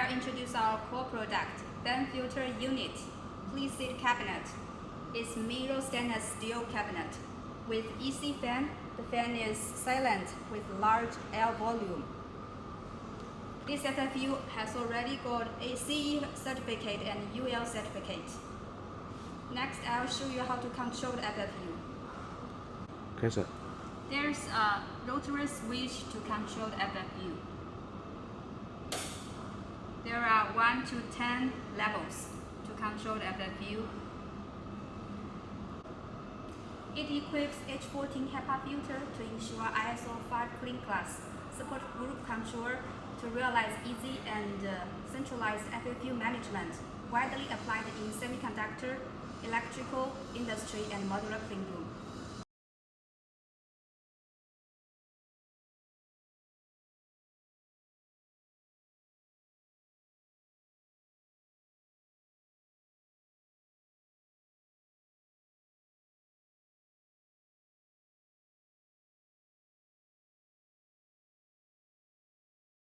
are introducing our core product, fan filter unit, pre-seat cabinet. It's mirror stainless steel cabinet. With EC fan, the fan is silent with large air volume. This FFU has already got a CE certificate and UL certificate. Next, I'll show you how to control the FFU. Okay, sir. There's a rotary switch to control the FFU. There are 1 to 10 levels to control the FFU. It equips H14 HEPA filter to ensure ISO 5 clean class, support group control to realize easy and centralized FFU management, widely applied in semiconductor, electrical industry, and modular clean room.